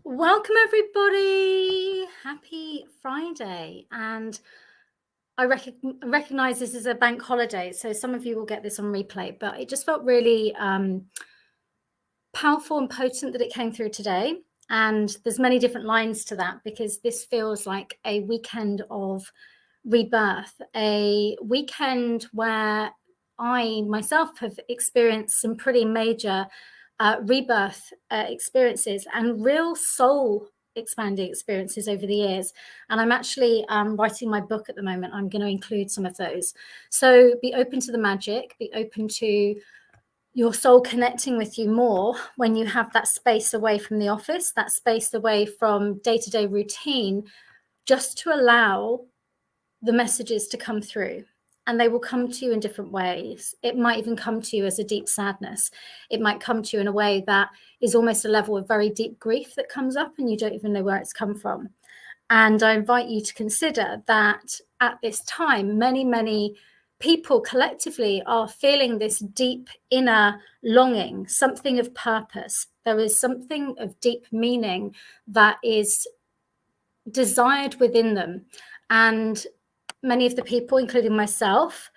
Welcome, everybody. Happy Friday. And I recognize this is a bank holiday, so some of you will get this on replay, but it just felt really powerful and potent that it came through today. And there's many different lines to that, because this feels like a weekend of rebirth, a weekend where I myself have experienced some pretty major rebirth experiences and real soul expanding experiences over the years. And I'm actually writing my book at the moment. I'm going to include some of those. So be open to the magic, be open to your soul connecting with you more when you have that space away from the office, that space away from day-to-day routine, just to allow the messages to come through. And they will come to you in different ways. It might even come to you as a deep sadness. It might come to you in a way that is almost a level of very deep grief that comes up and you don't even know where it's come from. And I invite you to consider that at this time, many people collectively are feeling this deep inner longing, something of purpose. There is something of deep meaning that is desired within them. And many of the people, including myself,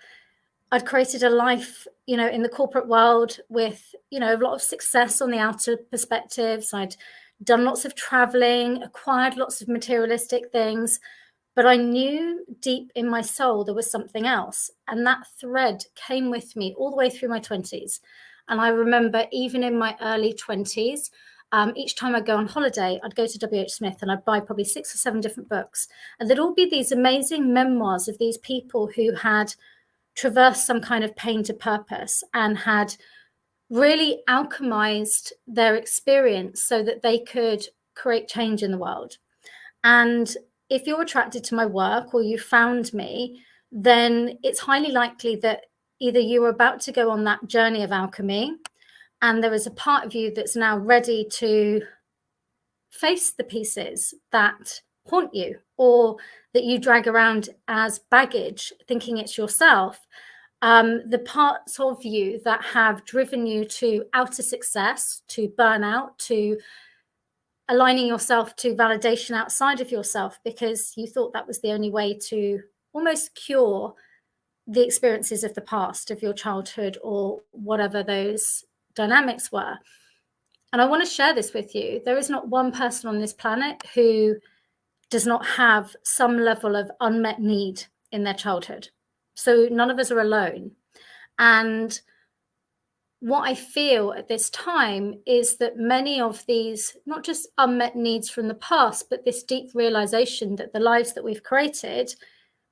I'd created a life, in the corporate world with, a lot of success on the outer perspectives. I'd done lots of traveling, acquired lots of materialistic things, but I knew deep in my soul there was something else. And that thread came with me all the way through my 20s. And I remember even in my early 20s, each time I'd go on holiday, I'd go to W.H. Smith and I'd buy probably 6 or 7 different books. And there'd all be these amazing memoirs of these people who had traversed some kind of pain to purpose and had really alchemized their experience so that they could create change in the world. And if you're attracted to my work or you found me, then it's highly likely that either you were about to go on that journey of alchemy, and there is a part of you that's now ready to face the pieces that haunt you or that you drag around as baggage, thinking it's yourself. The parts of you that have driven you to outer success, to burnout, to aligning yourself to validation outside of yourself because you thought that was the only way to almost cure the experiences of the past, of your childhood, or whatever those dynamics were. And I want to share this with you. There is not one person on this planet who does not have some level of unmet need in their childhood. So none of us are alone. And what I feel at this time is that many of these, not just unmet needs from the past, but this deep realization that the lives that we've created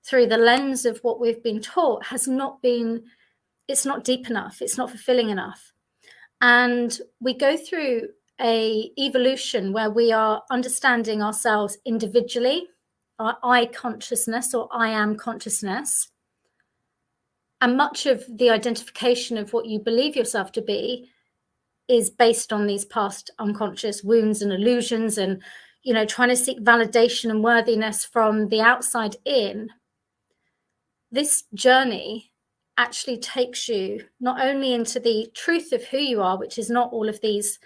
through the lens of what we've been taught it's not deep enough, it's not fulfilling enough. And we go through a evolution where we are understanding ourselves individually, our I consciousness or I am consciousness. And much of the identification of what you believe yourself to be is based on these past unconscious wounds and illusions and, trying to seek validation and worthiness from the outside in. This journey actually takes you not only into the truth of who you are, which is not all of these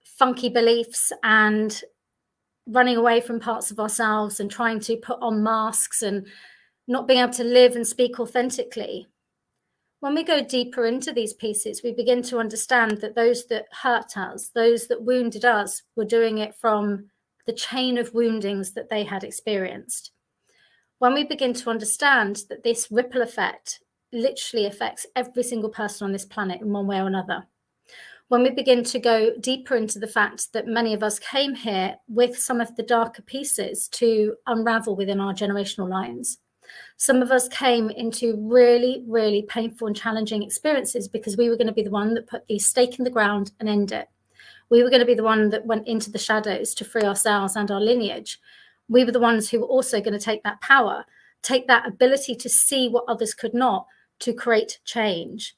funky beliefs and running away from parts of ourselves and trying to put on masks and not being able to live and speak authentically. When we go deeper into these pieces, we begin to understand that those that hurt us, those that wounded us, were doing it from the chain of woundings that they had experienced. When we begin to understand that this ripple effect literally affects every single person on this planet in one way or another. When we begin to go deeper into the fact that many of us came here with some of the darker pieces to unravel within our generational lines. Some of us came into really, really painful and challenging experiences because we were going to be the one that put the stake in the ground and end it. We were going to be the one that went into the shadows to free ourselves and our lineage. We were the ones who were also going to take that power, take that ability to see what others could not, to create change.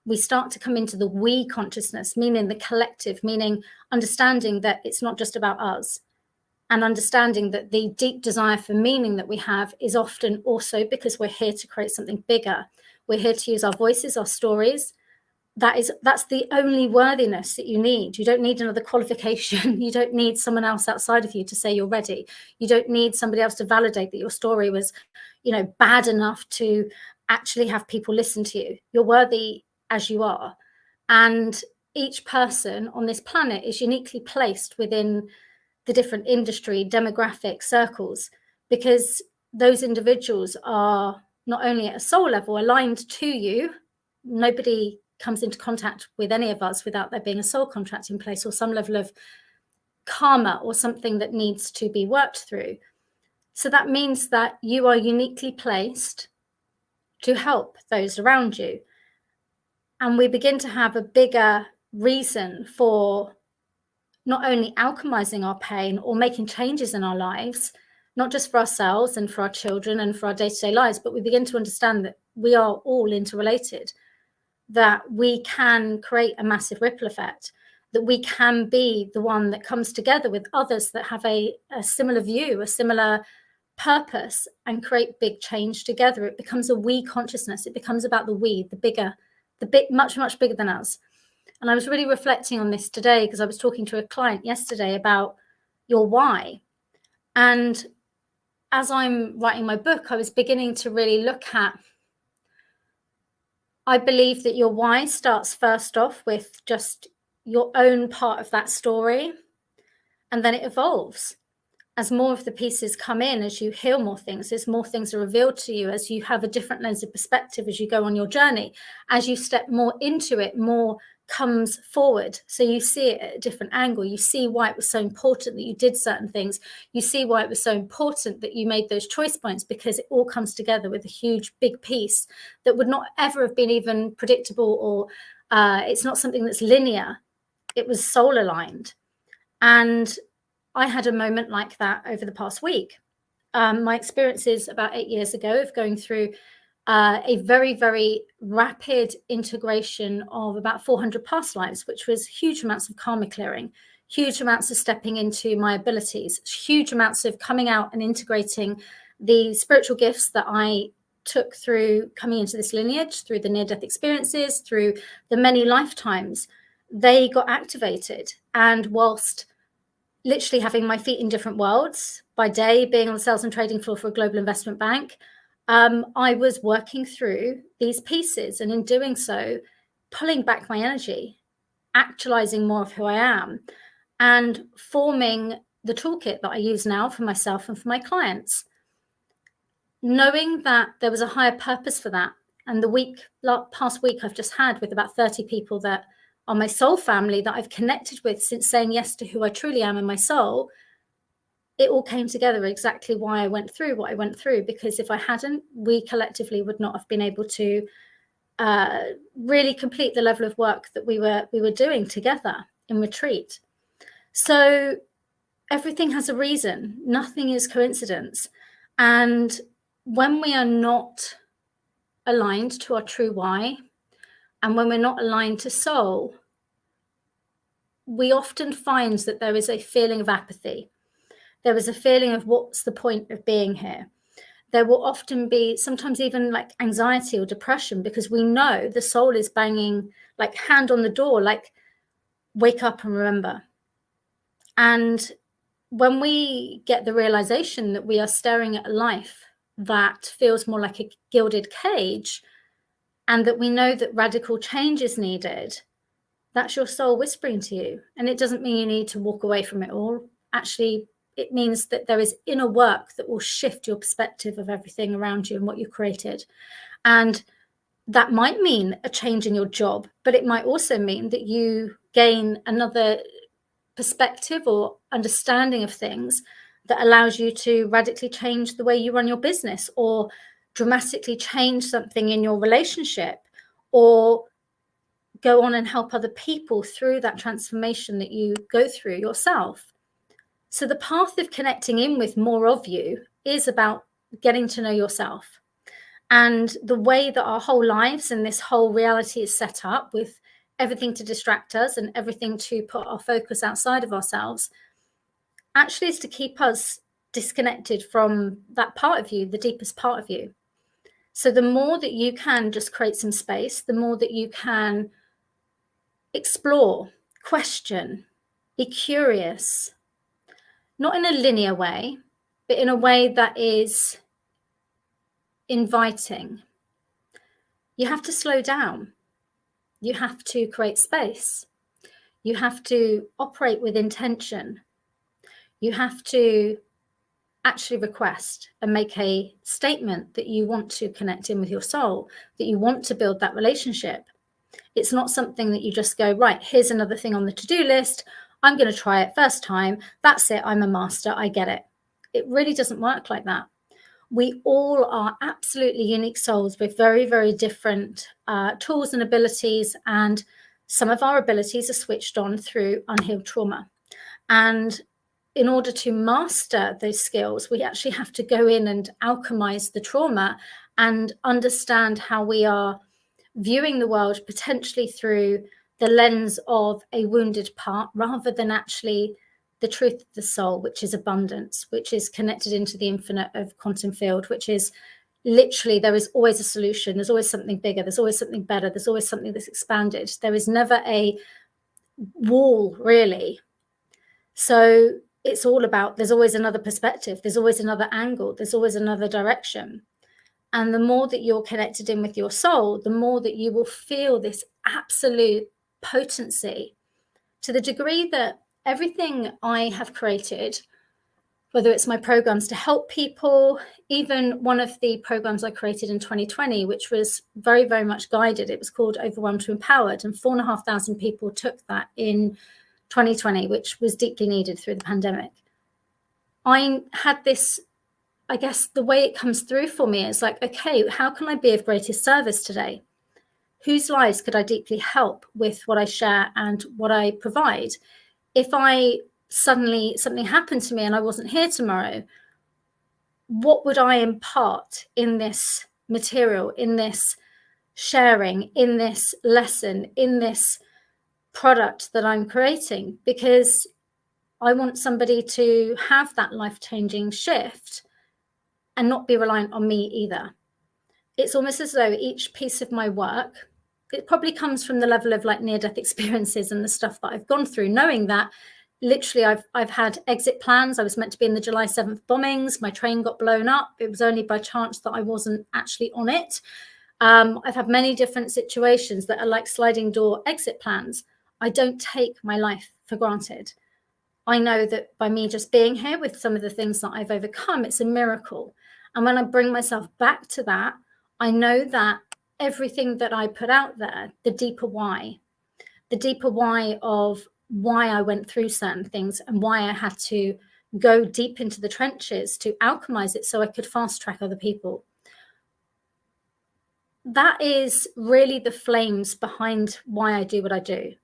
We start to come into the we consciousness, meaning the collective, meaning understanding that it's not just about us, and understanding that the deep desire for meaning that we have is often also because we're here to create something bigger. We're here to use our voices, our stories, that's the only worthiness that you need. You don't need another qualification. You don't need someone else outside of you to say you're ready. You don't need somebody else to validate that your story was, bad enough to actually have people listen to you. You're worthy as you are. And each person on this planet is uniquely placed within the different industry demographic circles, because those individuals are not only at a soul level aligned to you. Nobody comes into contact with any of us without there being a soul contract in place or some level of karma or something that needs to be worked through. So that means that you are uniquely placed to help those around you. And we begin to have a bigger reason for not only alchemizing our pain or making changes in our lives, not just for ourselves and for our children and for our day-to-day lives, but we begin to understand that we are all interrelated, that we can create a massive ripple effect, that we can be the one that comes together with others that have a similar view, a similar purpose, and create big change together. It becomes a we consciousness. It becomes about the we, the bigger, the bit much, much bigger than us. And I was really reflecting on this today because I was talking to a client yesterday about your why. And as I'm writing my book, I was beginning to really look at, I believe that your why starts first off with just your own part of that story, and then it evolves. As more of the pieces come in, as you heal more things, as more things are revealed to you, as you have a different lens of perspective as you go on your journey, as you step more into it, more comes forward. So you see it at a different angle. You see why it was so important that you did certain things. You see why it was so important that you made those choice points, because it all comes together with a huge, big piece that would not ever have been even predictable, or it's not something that's linear. It was soul aligned. And I had a moment like that over the past week. My experiences about 8 years ago of going through a very, very rapid integration of about 400 past lives, which was huge amounts of karma clearing, huge amounts of stepping into my abilities, huge amounts of coming out and integrating the spiritual gifts that I took through coming into this lineage, through the near-death experiences, through the many lifetimes. They got activated. And whilst literally having my feet in different worlds, by day being on the sales and trading floor for a global investment bank, I was working through these pieces, and in doing so, pulling back my energy, actualizing more of who I am, and forming the toolkit that I use now for myself and for my clients. Knowing that there was a higher purpose for that. And the past week I've just had with about 30 people that are my soul family that I've connected with since saying yes to who I truly am in my soul, it all came together exactly why I went through what I went through. Because if I hadn't, we collectively would not have been able to really complete the level of work that we were doing together in retreat. So everything has a reason. Nothing is coincidence. And when we are not aligned to our true why, and when we're not aligned to soul, we often find that there is a feeling of apathy. There is a feeling of what's the point of being here? There will often be sometimes even like anxiety or depression, because we know the soul is banging like hand on the door, like wake up and remember. And when we get the realization that we are staring at a life that feels more like a gilded cage, and that we know that radical change is needed, that's your soul whispering to you. And it doesn't mean you need to walk away from it all. Actually, it means that there is inner work that will shift your perspective of everything around you and what you created. And that might mean a change in your job, but it might also mean that you gain another perspective or understanding of things that allows you to radically change the way you run your business, or dramatically change something in your relationship, or go on and help other people through that transformation that you go through yourself. So the path of connecting in with more of you is about getting to know yourself. And the way that our whole lives and this whole reality is set up, with everything to distract us and everything to put our focus outside of ourselves, actually is to keep us disconnected from that part of you, the deepest part of you. So the more that you can just create some space, the more that you can explore, question, be curious, not in a linear way, but in a way that is inviting. You have to slow down. You have to create space. You have to operate with intention. You have to actually request and make a statement that you want to connect in with your soul, that you want to build that relationship. It's not something that you just go, right, here's another thing on the to-do list. I'm going to try it first time. That's it. I'm a master. I get it. It really doesn't work like that. We all are absolutely unique souls with very, very different tools and abilities. And some of our abilities are switched on through unhealed trauma. And in order to master those skills, we actually have to go in and alchemize the trauma and understand how we are viewing the world potentially through the lens of a wounded part rather than actually the truth of the soul, which is abundance, which is connected into the infinite of quantum field, which is literally, there is always a solution. There's always something bigger. There's always something better. There's always something that's expanded. There is never a wall, really. So it's all about, there's always another perspective. There's always another angle. There's always another direction. And the more that you're connected in with your soul, the more that you will feel this absolute potency, to the degree that everything I have created, whether it's my programs to help people, even one of the programs I created in 2020, which was very, very much guided, it was called Overwhelmed to Empowered, and 4,500 people took that in 2020, which was deeply needed through the pandemic. I had this, I guess the way it comes through for me is like, okay, how can I be of greatest service today? Whose lives could I deeply help with what I share and what I provide? If I suddenly, something happened to me and I wasn't here tomorrow, what would I impart in this material, in this sharing, in this lesson, in this product that I'm creating? Because I want somebody to have that life-changing shift and not be reliant on me either. It's almost as though each piece of my work, it probably comes from the level of like near-death experiences and the stuff that I've gone through, knowing that literally I've had exit plans. I was meant to be in the July 7th bombings. My train got blown up. It was only by chance that I wasn't actually on it. I've had many different situations that are like sliding door exit plans. I don't take my life for granted. I know that by me just being here with some of the things that I've overcome, it's a miracle. And when I bring myself back to that, I know that everything that I put out there, the deeper why of why I went through certain things and why I had to go deep into the trenches to alchemize it so I could fast track other people. That is really the flames behind why I do what I do.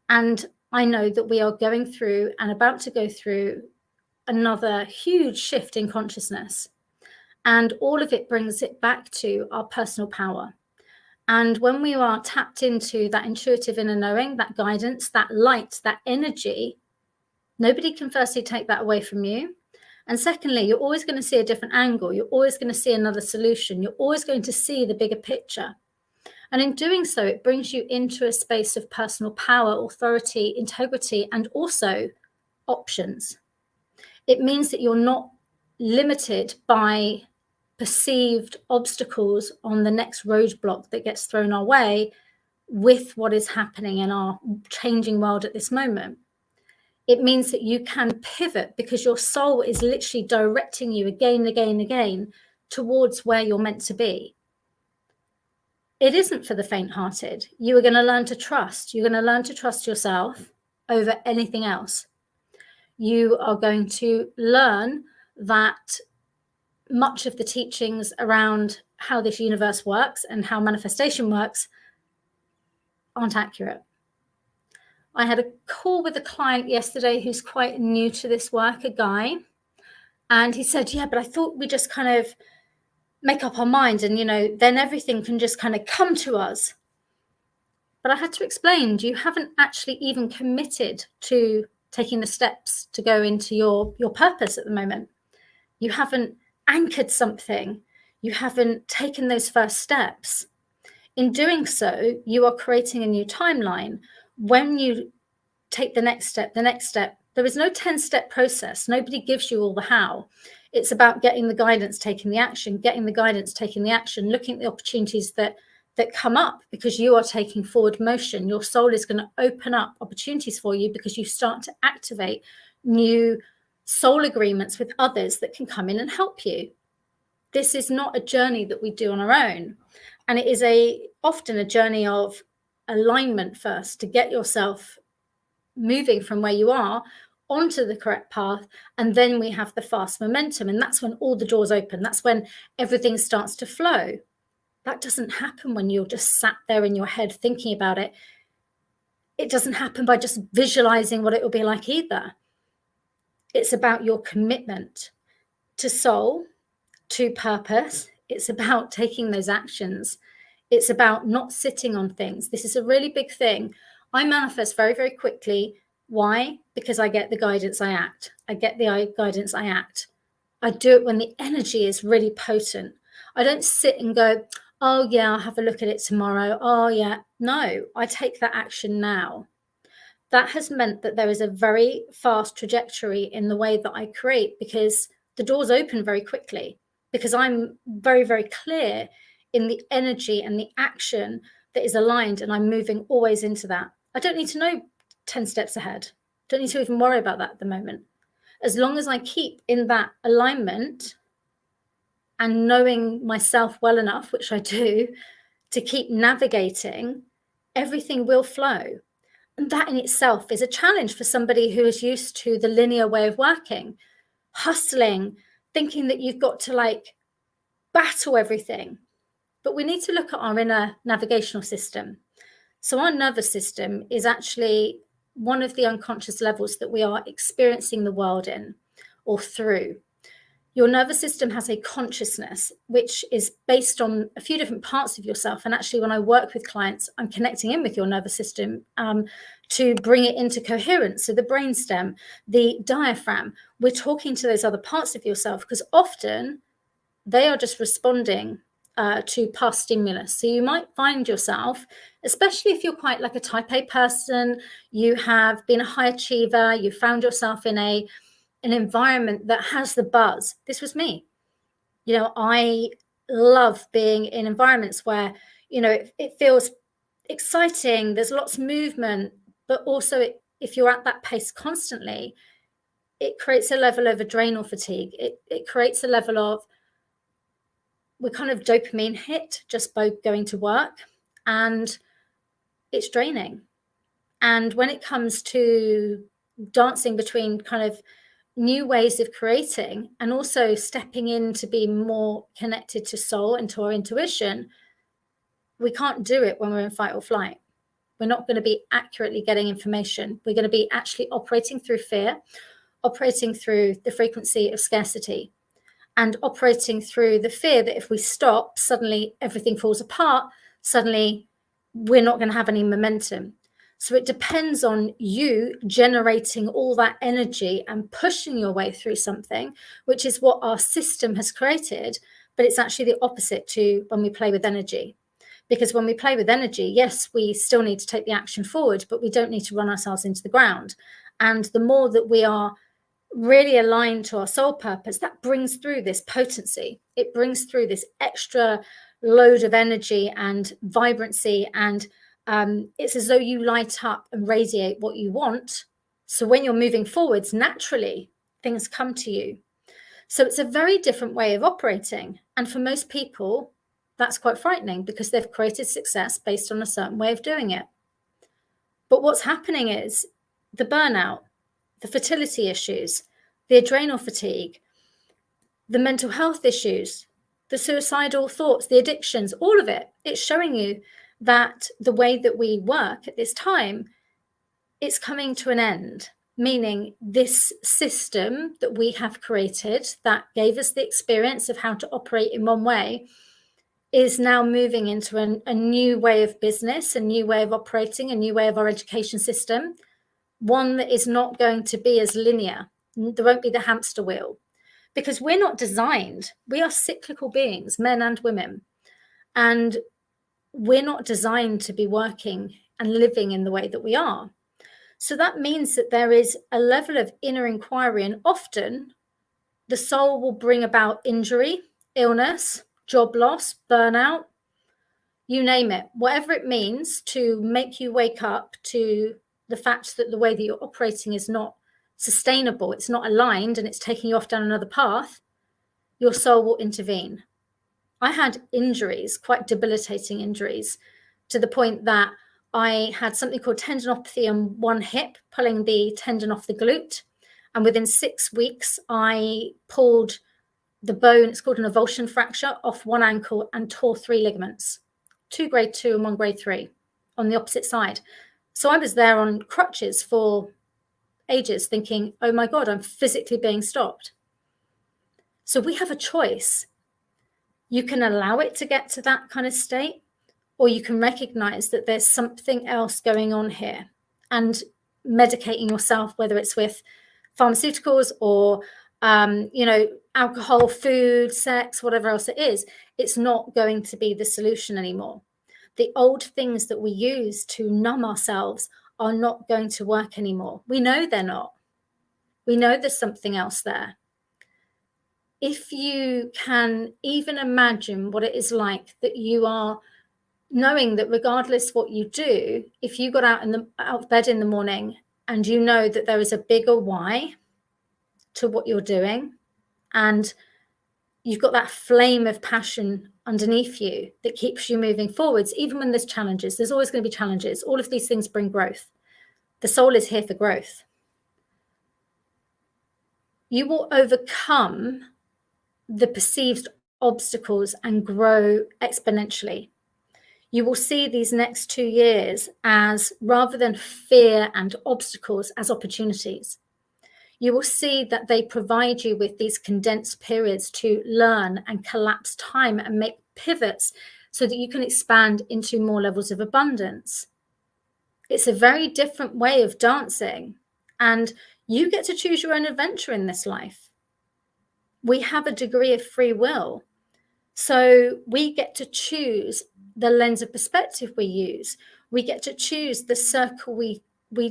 And I know that we are going through and about to go through another huge shift in consciousness. And all of it brings it back to our personal power. And when we are tapped into that intuitive inner knowing, that guidance, that light, that energy, nobody can firstly take that away from you. And secondly, you're always going to see a different angle. You're always going to see another solution. You're always going to see the bigger picture. And in doing so, it brings you into a space of personal power, authority, integrity, and also options. It means that you're not limited by perceived obstacles on the next roadblock that gets thrown our way with what is happening in our changing world at this moment. It means that you can pivot because your soul is literally directing you again and again and again towards where you're meant to be. It isn't for the faint-hearted. You are going to learn to trust. You're going to learn to trust yourself over anything else. You are going to learn that much of the teachings around how this universe works and how manifestation works aren't accurate. I had a call with a client yesterday who's quite new to this work, a guy, and he said, yeah, but I thought we just kind of make up our mind and, you know, then everything can just kind of come to us. But I had to explain, you haven't actually even committed to taking the steps to go into your purpose at the moment. You haven't anchored something. You haven't taken those first steps. In doing so, you are creating a new timeline when you take the next step, there is no 10-step process. Nobody gives you all the how. It's about getting the guidance, taking the action, looking at the opportunities that come up because you are taking forward motion. Your soul is going to open up opportunities for you because you start to activate new soul agreements with others that can come in and help you. This is not a journey that we do on our own. And it is often a journey of alignment first to get yourself moving from where you are onto the correct path. And then we have the fast momentum. And that's when all the doors open. That's when everything starts to flow. That doesn't happen when you're just sat there in your head thinking about it. It doesn't happen by just visualizing what it will be like either. It's about your commitment to soul, to purpose. It's about taking those actions. It's about not sitting on things. This is a really big thing. I manifest very, very quickly. Why? Because I get the guidance, I act. I get the guidance, I act. I do it when the energy is really potent. I don't sit and go, oh yeah, I'll have a look at it tomorrow. Oh yeah. No, I take that action now. That has meant that there is a very fast trajectory in the way that I create because the doors open very quickly because I'm very, very clear in the energy and the action that is aligned, and I'm moving always into that. I don't need to know 10 steps ahead. Don't need to even worry about that at the moment. As long as I keep in that alignment and knowing myself well enough, which I do, to keep navigating, everything will flow. And that in itself is a challenge for somebody who is used to the linear way of working, hustling, thinking that you've got to like battle everything. But we need to look at our inner navigational system. So our nervous system is actually one of the unconscious levels that we are experiencing the world in or through. Your nervous system has a consciousness, which is based on a few different parts of yourself. And actually, when I work with clients, I'm connecting in with your nervous system to bring it into coherence. So the brainstem, the diaphragm, we're talking to those other parts of yourself because often they are just responding to past stimulus. So you might find yourself, especially if you're quite like a type A person, you have been a high achiever, you found yourself in an environment that has the buzz. This was me. I love being in environments where, it feels exciting. There's lots of movement, but also if you're at that pace constantly, it creates a level of adrenal fatigue. It creates a level of, we're kind of dopamine hit just by going to work, and it's draining. And when it comes to dancing between kind of new ways of creating and also stepping in to be more connected to soul and to our intuition, we can't do it when we're in fight or flight. We're not going to be accurately getting information. We're going to be actually operating through fear, operating through the frequency of scarcity, and operating through the fear that if we stop, suddenly everything falls apart. Suddenly we're not going to have any momentum. So it depends on you generating all that energy and pushing your way through something, which is what our system has created. But it's actually the opposite to when we play with energy. Because when we play with energy, yes, we still need to take the action forward, but we don't need to run ourselves into the ground. And the more that we are really aligned to our soul purpose, that brings through this potency. It brings through this extra load of energy and vibrancy, and it's as though you light up and radiate what you want. So when you're moving forwards, naturally things come to you. So it's a very different way of operating, and for most people that's quite frightening because they've created success based on a certain way of doing it. But what's happening is the burnout, the fertility issues, the adrenal fatigue, the mental health issues, the suicidal thoughts, the addictions, all of it. It's showing you that the way that we work at this time, it's coming to an end, meaning this system that we have created that gave us the experience of how to operate in one way is now moving into a new way of business, a new way of operating, a new way of our education system, one that is not going to be as linear. There won't be the hamster wheel because we're not designed. We are cyclical beings, men and women. And we're not designed to be working and living in the way that we are. So that means that there is a level of inner inquiry, and often the soul will bring about injury, illness, job loss, burnout, you name it, whatever it means to make you wake up to the fact that the way that you're operating is not sustainable, it's not aligned, and it's taking you off down another path. Your soul will intervene. I had injuries, quite debilitating injuries, to the point that I had something called tendinopathy on one hip, pulling the tendon off the glute. And within 6 weeks, I pulled the bone, it's called an avulsion fracture, off one ankle and tore 3 ligaments, 2 grade 2 and 1 grade 3 on the opposite side. So I was there on crutches for ages thinking, oh my God, I'm physically being stopped. So we have a choice. You can allow it to get to that kind of state, or you can recognize that there's something else going on here and medicating yourself, whether it's with pharmaceuticals or, alcohol, food, sex, whatever else it is, it's not going to be the solution anymore. The old things that we use to numb ourselves are not going to work anymore. We know they're not. We know there's something else there. If you can even imagine what it is like that you are knowing that regardless what you do, if you got out of bed in the morning and you know that there is a bigger why to what you're doing, and you've got that flame of passion underneath you that keeps you moving forwards, even when there's challenges, there's always going to be challenges. All of these things bring growth. The soul is here for growth. You will overcome the perceived obstacles and grow exponentially. You will see these next 2 years as, rather than fear and obstacles, as opportunities. You will see that they provide you with these condensed periods to learn and collapse time and make pivots so that you can expand into more levels of abundance. It's a very different way of dancing, and you get to choose your own adventure in this life. We have a degree of free will, so we get to choose the lens of perspective we use. We get to choose the circle we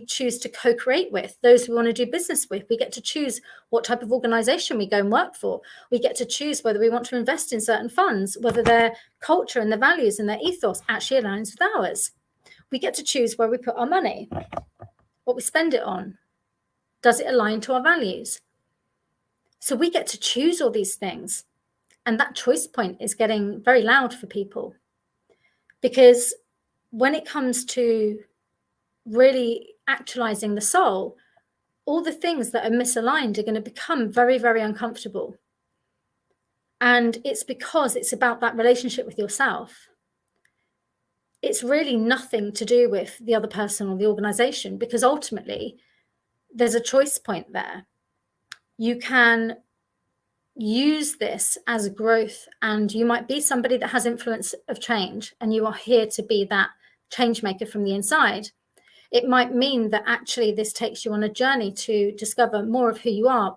choose to co-create with, those we want to do business with. We get to choose what type of organization we go and work for. We get to choose whether we want to invest in certain funds, whether their culture and their values and their ethos actually aligns with ours. We get to choose where we put our money, what we spend it on. Does it align to our values? So we get to choose all these things. And that choice point is getting very loud for people, because when it comes to really actualizing the soul, all the things that are misaligned are going to become very, very uncomfortable. And it's because it's about that relationship with yourself. It's really nothing to do with the other person or the organization, because ultimately there's a choice point there. You can use this as growth, and you might be somebody that has influence of change, and you are here to be that change maker from the inside. It might mean that actually this takes you on a journey to discover more of who you are.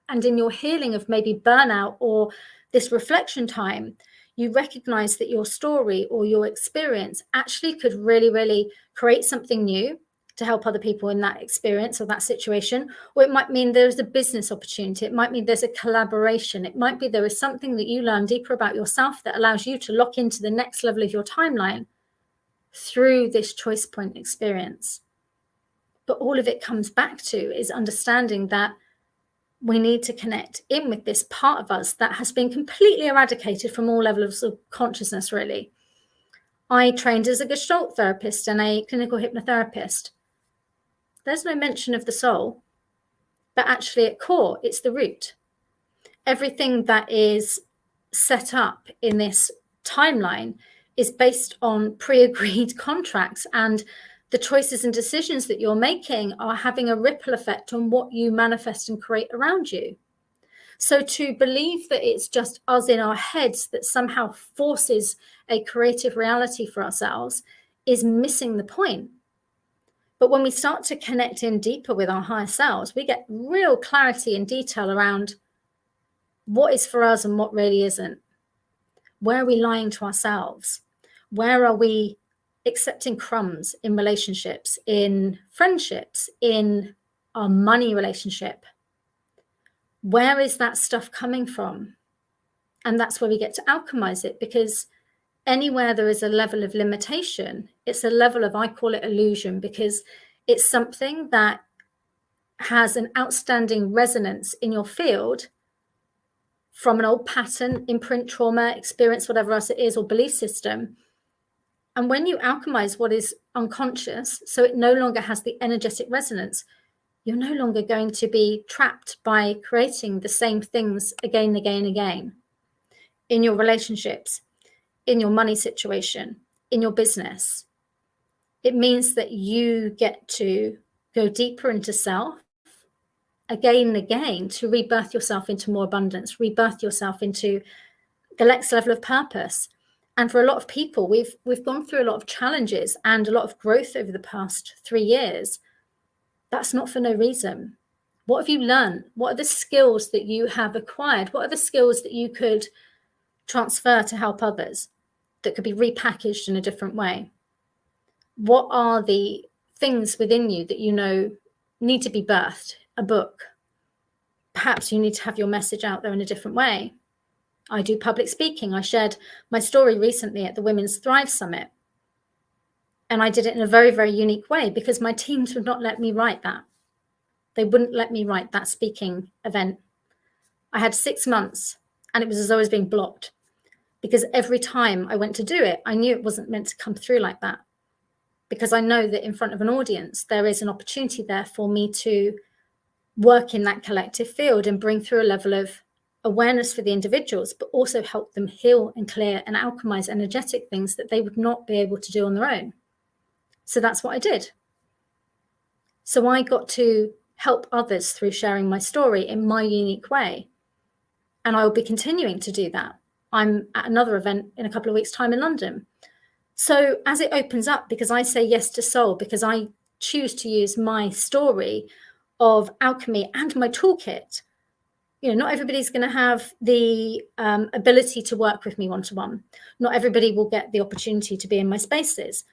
And in your healing of maybe burnout or this reflection time, you recognize that your story or your experience actually could really, really create something new to help other people in that experience or that situation. Or it might mean there's a business opportunity. It might mean there's a collaboration. It might be there is something that you learn deeper about yourself that allows you to lock into the next level of your timeline through this choice point experience. But all of it comes back to is understanding that we need to connect in with this part of us that has been completely eradicated from all levels of consciousness, really. I trained as a Gestalt therapist and a clinical hypnotherapist. There's no mention of the soul, but actually at core, it's the root. Everything that is set up in this timeline is based on pre-agreed contracts, and the choices and decisions that you're making are having a ripple effect on what you manifest and create around you. So to believe that it's just us in our heads that somehow forces a creative reality for ourselves is missing the point. But when we start to connect in deeper with our higher selves, we get real clarity and detail around what is for us and what really isn't. Where are we lying to ourselves? Where are we accepting crumbs in relationships, in friendships, in our money relationship. Where is that stuff coming from? And that's where we get to alchemize it, because anywhere there is a level of limitation, it's a level of, I call it illusion, because it's something that has an outstanding resonance in your field from an old pattern, imprint, trauma, experience, whatever else it is, or belief system. And when you alchemize what is unconscious, so it no longer has the energetic resonance, you're no longer going to be trapped by creating the same things again and again and again in your relationships, in your money situation, in your business. It means that you get to go deeper into self again and again to rebirth yourself into more abundance, rebirth yourself into the next level of purpose. And for a lot of people, we've gone through a lot of challenges and a lot of growth over the past 3 years. That's not for no reason. What have you learned? What are the skills that you have acquired? What are the skills that you could transfer to help others that could be repackaged in a different way? What are the things within you that you know need to be birthed? A book. Perhaps you need to have your message out there in a different way. I do public speaking. I shared my story recently at the Women's Thrive Summit. And I did it in a very, very unique way because my teams would not let me write that. They wouldn't let me write that speaking event. I had 6 months and it was as though I was being blocked, because every time I went to do it, I knew it wasn't meant to come through like that, because I know that in front of an audience, there is an opportunity there for me to work in that collective field and bring through a level of awareness for the individuals, but also help them heal and clear and alchemize energetic things that they would not be able to do on their own. So that's what I did. So I got to help others through sharing my story in my unique way. And I will be continuing to do that. I'm at another event in a couple of weeks' time in London. So as it opens up, because I say yes to soul, because I choose to use my story of alchemy and my toolkit, not everybody's going to have the ability to work with me one-to-one. Not everybody will get the opportunity to be in my spaces.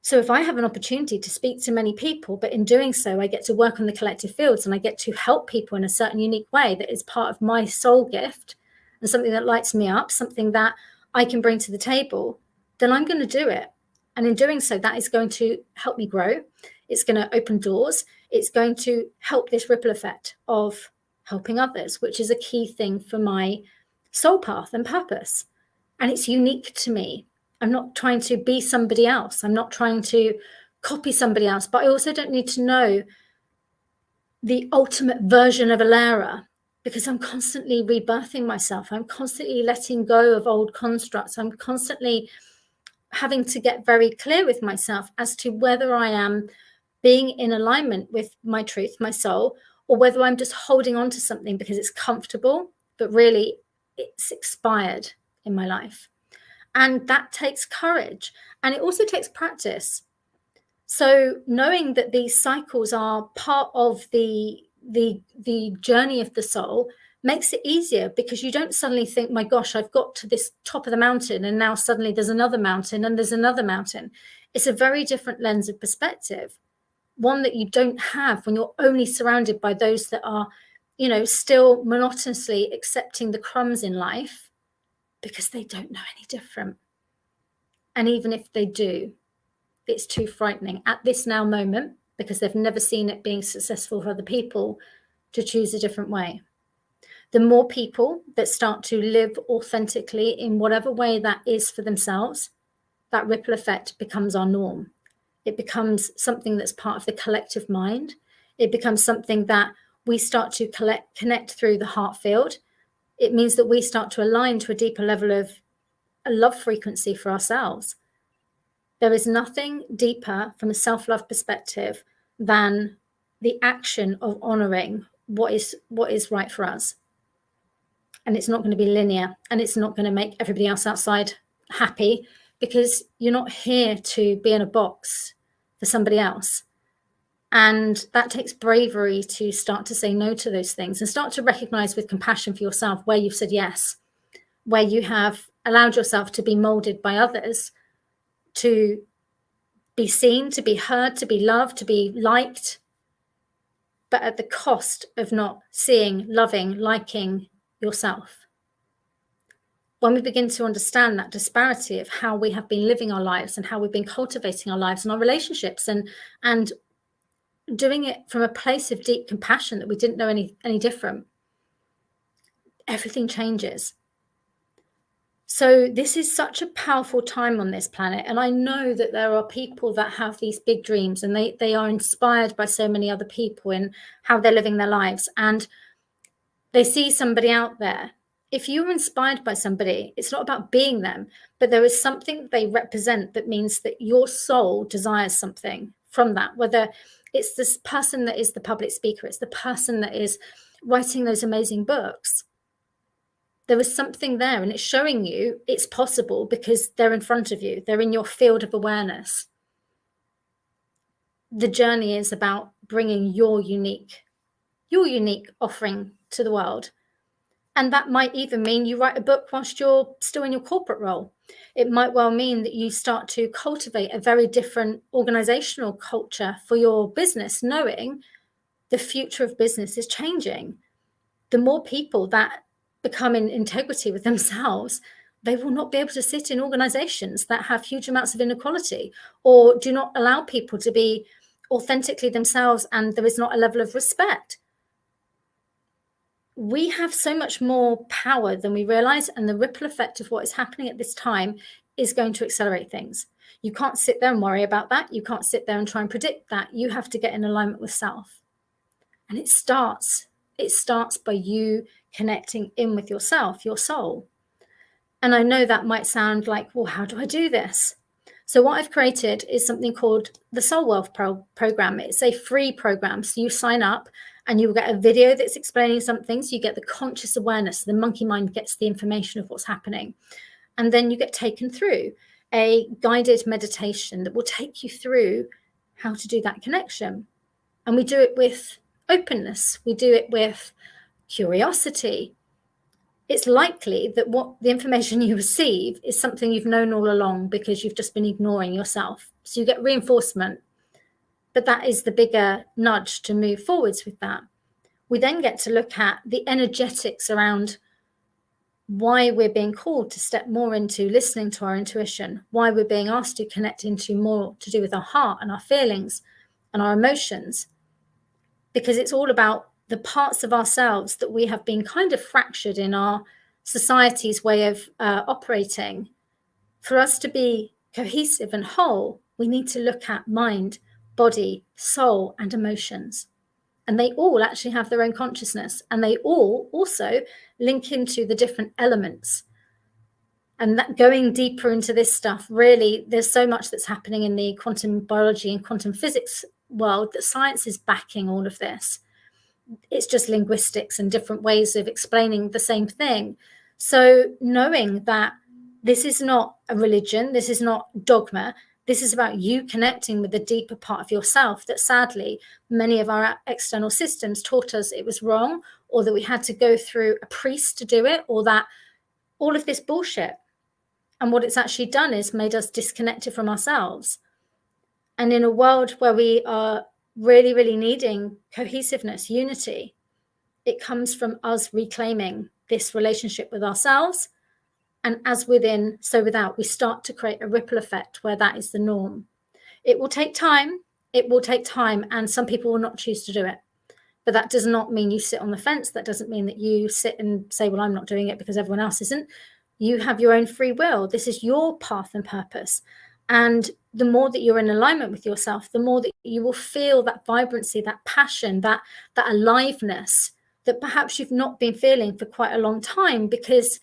So if I have an opportunity to speak to many people, but in doing so, I get to work on the collective fields and I get to help people in a certain unique way that is part of my soul gift and something that lights me up, something that I can bring to the table, then I'm going to do it. And in doing so, that is going to help me grow. It's going to open doors. It's going to help this ripple effect of helping others, which is a key thing for my soul path and purpose. And it's unique to me. I'm not trying to be somebody else. I'm not trying to copy somebody else, but I also don't need to know the ultimate version of Allera, because I'm constantly rebirthing myself. I'm constantly letting go of old constructs. I'm constantly having to get very clear with myself as to whether I am being in alignment with my truth, my soul, or whether I'm just holding on to something because it's comfortable, but really it's expired in my life. And that takes courage. And it also takes practice. So knowing that these cycles are part of the journey of the soul makes it easier, because you don't suddenly think, my gosh, I've got to this top of the mountain and now suddenly there's another mountain and there's another mountain. It's a very different lens of perspective, one that you don't have when you're only surrounded by those that are, still monotonously accepting the crumbs in life because they don't know any different. And even if they do, it's too frightening at this now moment, because they've never seen it being successful for other people, to choose a different way. The more people that start to live authentically in whatever way that is for themselves, that ripple effect becomes our norm. It becomes something that's part of the collective mind. It becomes something that we start to connect through the heart field. It means that we start to align to a deeper level of a love frequency for ourselves. There is nothing deeper from a self-love perspective than the action of honoring what is right for us. And it's not going to be linear, and it's not going to make everybody else outside happy, because you're not here to be in a box for somebody else. And that takes bravery to start to say no to those things and start to recognize with compassion for yourself where you've said yes, where you have allowed yourself to be molded by others to be seen, to be heard, to be loved, to be liked, but at the cost of not seeing, loving, liking yourself. When we begin to understand that disparity of how we have been living our lives and how we've been cultivating our lives and our relationships, and doing it from a place of deep compassion that we didn't know any different, everything changes. So this is such a powerful time on this planet. And I know that there are people that have these big dreams, and they are inspired by so many other people in how they're living their lives. And they see somebody out there. If you're inspired by somebody, it's not about being them, but there is something they represent that means that your soul desires something from that, whether it's this person that is the public speaker, it's the person that is writing those amazing books. There is something there, and it's showing you it's possible because they're in front of you. They're in your field of awareness. The journey is about bringing your unique offering to the world. And that might even mean you write a book whilst you're still in your corporate role. It might well mean that you start to cultivate a very different organizational culture for your business, knowing the future of business is changing. The more people that become in integrity with themselves, they will not be able to sit in organizations that have huge amounts of inequality or do not allow people to be authentically themselves, and there is not a level of respect. We have so much more power than we realize, and the ripple effect of what is happening at this time is going to accelerate things. You can't sit there and worry about that. You can't sit there and try and predict that. You have to get in alignment with self. And it starts by you connecting in with yourself, your soul. And I know that might sound like, well, how do I do this? So what I've created is something called the Soul Wealth Program. It's a free program. So you sign up and you will get a video that's explaining something. So you get the conscious awareness. The monkey mind gets the information of what's happening. And then you get taken through a guided meditation that will take you through how to do that connection. And we do it with openness. We do it with curiosity. It's likely that what the information you receive is something you've known all along because you've just been ignoring yourself. So you get reinforcement, but that is the bigger nudge to move forwards with that. We then get to look at the energetics around why we're being called to step more into listening to our intuition, why we're being asked to connect into more to do with our heart and our feelings and our emotions, because it's all about the parts of ourselves that we have been kind of fractured in our society's way of operating. For us to be cohesive and whole, we need to look at mind, body, soul, and emotions. And they all actually have their own consciousness, and they all also link into the different elements. And that, going deeper into this stuff, really, there's so much that's happening in the quantum biology and quantum physics world that science is backing all of this. It's just linguistics and different ways of explaining the same thing. So knowing that this is not a religion, this is not dogma, this is about you connecting with the deeper part of yourself that sadly many of our external systems taught us it was wrong, or that we had to go through a priest to do it, or that all of this bullshit. And what it's actually done is made us disconnected from ourselves. And in a world where we are really, really needing cohesiveness, unity, it comes from us reclaiming this relationship with ourselves. And as within, so without, we start to create a ripple effect where that is the norm. It will take time. It will take time. And some people will not choose to do it. But that does not mean you sit on the fence. That doesn't mean that you sit and say, well, I'm not doing it because everyone else isn't. You have your own free will. This is your path and purpose. And the more that you're in alignment with yourself, the more that you will feel that vibrancy, that passion, that aliveness that perhaps you've not been feeling for quite a long time, because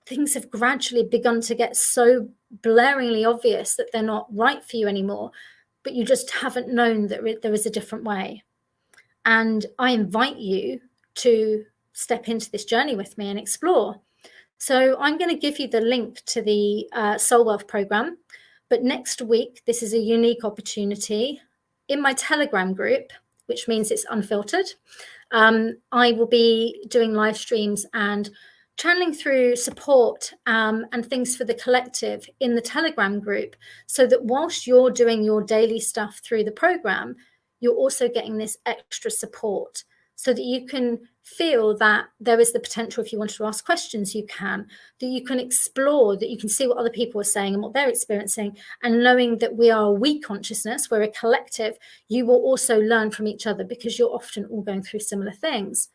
things have gradually begun to get so blaringly obvious that they're not right for you anymore, but you just haven't known that there is a different way. And I invite you to step into this journey with me and explore. So I'm going to give you the link to the Soul Wealth program. But next week, this is a unique opportunity. In my Telegram group, which means it's unfiltered, I will be doing live streams and channeling through support and things for the collective in the Telegram group, so that whilst you're doing your daily stuff through the program, you're also getting this extra support, so that you can feel that there is the potential, if you want to ask questions, you can, that you can explore, that you can see what other people are saying and what they're experiencing. And knowing that we are a we consciousness, we're a collective, you will also learn from each other, because you're often all going through similar things.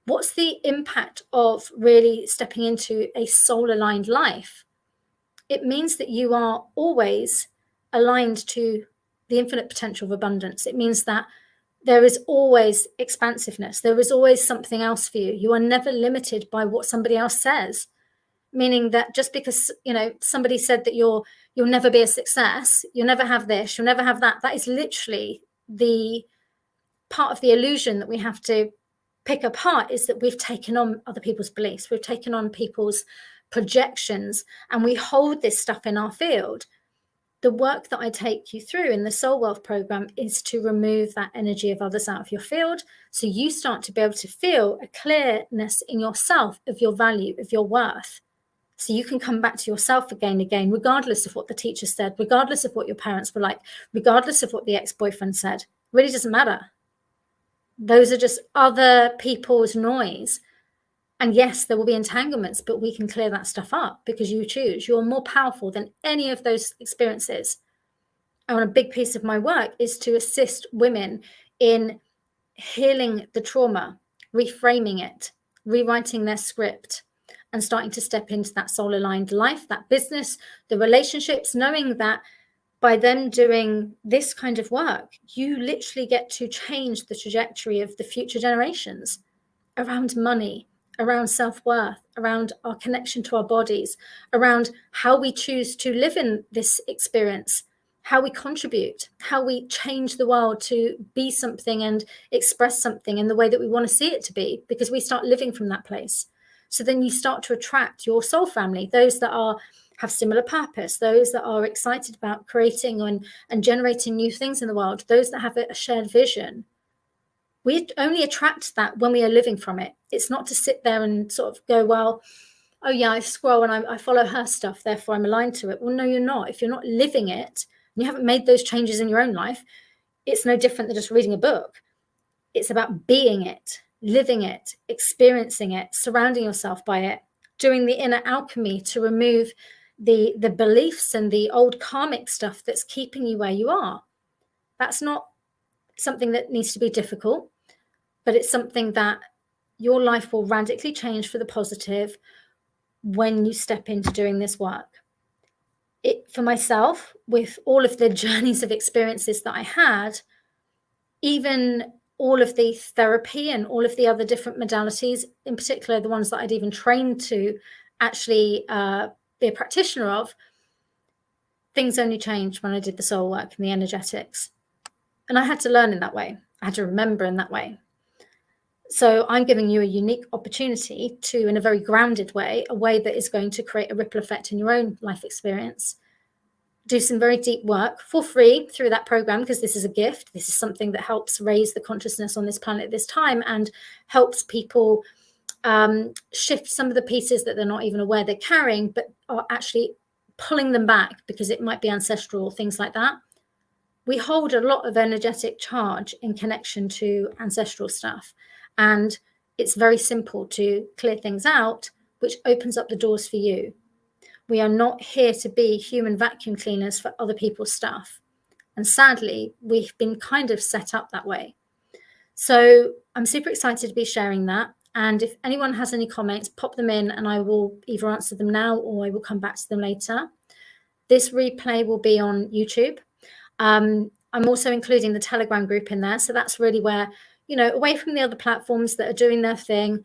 What's the impact of really stepping into a soul-aligned life? It means that you are always aligned to the infinite potential of abundance. It means that there is always expansiveness. There is always something else for you. You are never limited by what somebody else says, meaning that just because, somebody said that you'll never be a success, you'll never have this, you'll never have that, that is literally the part of the illusion that we have to pick apart, is that we've taken on other people's beliefs, we've taken on people's projections, and we hold this stuff in our field. The work that I take you through in the Soul Wealth program is to remove that energy of others out of your field, so you start to be able to feel a clearness in yourself of your value, of your worth, so you can come back to yourself again, regardless of what the teacher said, regardless of what your parents were like, regardless of what the ex-boyfriend said. It really doesn't matter. Those are just other people's noise. And yes, there will be entanglements, but we can clear that stuff up, because you choose. You're more powerful than any of those experiences. And a big piece of my work is to assist women in healing the trauma, reframing it, rewriting their script, and starting to step into that soul-aligned life, that business, the relationships, knowing that by them doing this kind of work, you literally get to change the trajectory of the future generations around money, around self-worth, around our connection to our bodies, around how we choose to live in this experience, how we contribute, how we change the world to be something and express something in the way that we want to see it to be, because we start living from that place. So then you start to attract your soul family, those that have similar purpose, those that are excited about creating and generating new things in the world, those that have a shared vision. We only attract that when we are living from it. It's not to sit there and sort of go, well, oh yeah, I scroll and I follow her stuff, therefore I'm aligned to it. Well, no, you're not. If you're not living it, and you haven't made those changes in your own life, it's no different than just reading a book. It's about being it, living it, experiencing it, surrounding yourself by it, doing the inner alchemy to remove the beliefs and the old karmic stuff that's keeping you where you are. That's not something that needs to be difficult, but it's something that your life will radically change for the positive when you step into doing this work. For myself, with all of the journeys of experiences that I had, even all of the therapy and all of the other different modalities, in particular the ones that I'd even trained to actually be a practitioner of, things only changed when I did the soul work and the energetics. And I had to learn in that way. I had to remember in that way. So I'm giving you a unique opportunity to, in a very grounded way, a way that is going to create a ripple effect in your own life experience, do some very deep work for free through that program, because this is a gift. This is something that helps raise the consciousness on this planet at this time and helps people shift some of the pieces that they're not even aware they're carrying, but are actually pulling them back because it might be ancestral, things like that. We hold a lot of energetic charge in connection to ancestral stuff. And it's very simple to clear things out, which opens up the doors for you. We are not here to be human vacuum cleaners for other people's stuff. And sadly, we've been kind of set up that way. So I'm super excited to be sharing that. And if anyone has any comments, pop them in and I will either answer them now or I will come back to them later. This replay will be on YouTube. I'm also including the Telegram group in there. So that's really where, away from the other platforms that are doing their thing,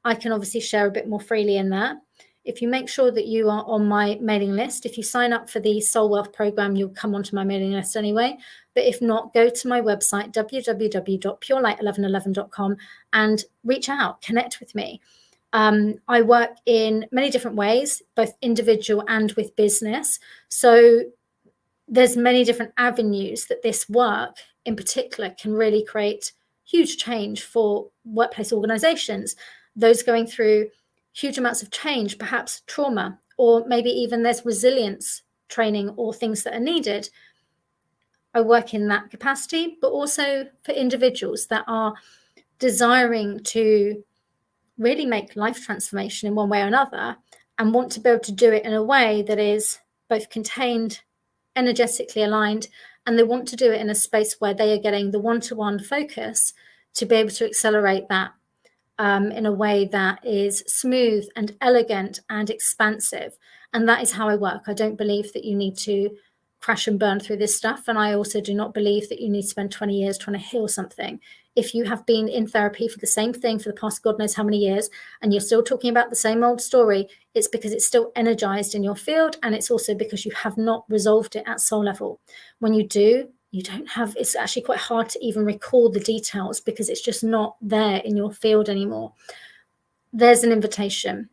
I can obviously share a bit more freely in there. If you make sure that you are on my mailing list, if you sign up for the Soul Wealth program, you'll come onto my mailing list anyway. But if not, go to my website, www.purelight1111.com, and reach out, connect with me. I work in many different ways, both individual and with business. So there's many different avenues that this work in particular can really create huge change for workplace organizations, those going through huge amounts of change, perhaps trauma, or maybe even there's resilience training or things that are needed. I work in that capacity, but also for individuals that are desiring to really make life transformation in one way or another and want to be able to do it in a way that is both contained, energetically aligned, and they want to do it in a space where they are getting the one-to-one focus to be able to accelerate that in a way that is smooth and elegant and expansive. And that is how I work. I don't believe that you need to crash and burn through this stuff. And I also do not believe that you need to spend 20 years trying to heal something. If you have been in therapy for the same thing for the past God knows how many years, and you're still talking about the same old story, it's because it's still energized in your field. And it's also because you have not resolved it at soul level. When you do, you don't have, it's actually quite hard to even recall the details because it's just not there in your field anymore. There's an invitation.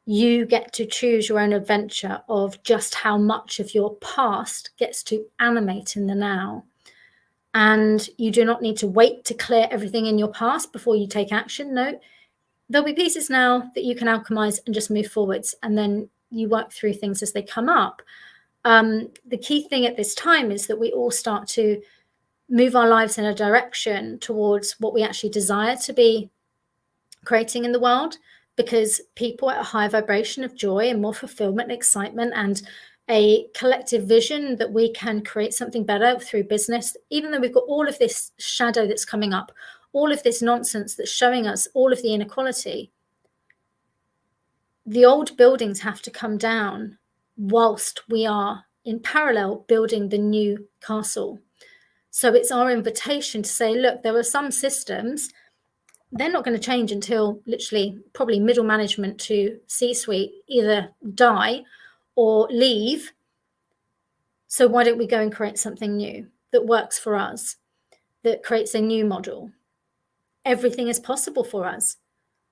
You get to choose your own adventure of just how much of your past gets to animate in the now. And you do not need to wait to clear everything in your past before you take action. No, there'll be pieces now that you can alchemize and just move forwards. And then you work through things as they come up. The key thing at this time is that we all start to move our lives in a direction towards what we actually desire to be creating in the world, because people at a higher vibration of joy and more fulfillment and excitement and a collective vision that we can create something better through business, even though we've got all of this shadow that's coming up, all of this nonsense that's showing us all of the inequality, the old buildings have to come down whilst we are in parallel building the new castle. So it's our invitation to say, look, there are some systems, they're not going to change until literally probably middle management to C-suite either die or leave. So why don't we go and create something new that works for us, that creates a new model? Everything is possible for us.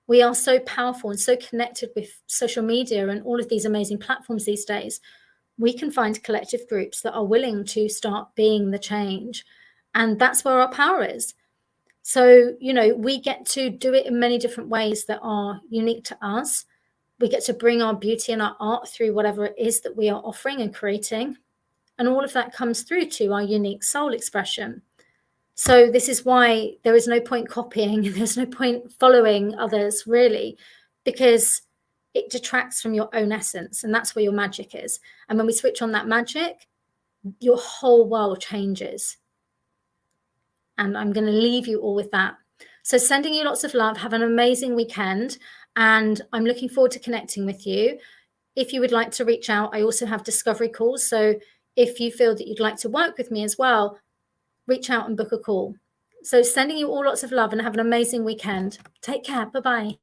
We are so powerful and so connected with social media and all of these amazing platforms these days. We can find collective groups that are willing to start being the change. And that's where our power is. So, you know, we get to do it in many different ways that are unique to us. We get to bring our beauty and our art through whatever it is that we are offering and creating. And all of that comes through to our unique soul expression. So this is why there is no point copying, there's no point following others, really, because it detracts from your own essence. And that's where your magic is. And when we switch on that magic, your whole world changes. And I'm going to leave you all with that. So sending you lots of love. Have an amazing weekend. And I'm looking forward to connecting with you. If you would like to reach out, I also have discovery calls. So if you feel that you'd like to work with me as well, reach out and book a call. So sending you all lots of love and have an amazing weekend. Take care. Bye-bye.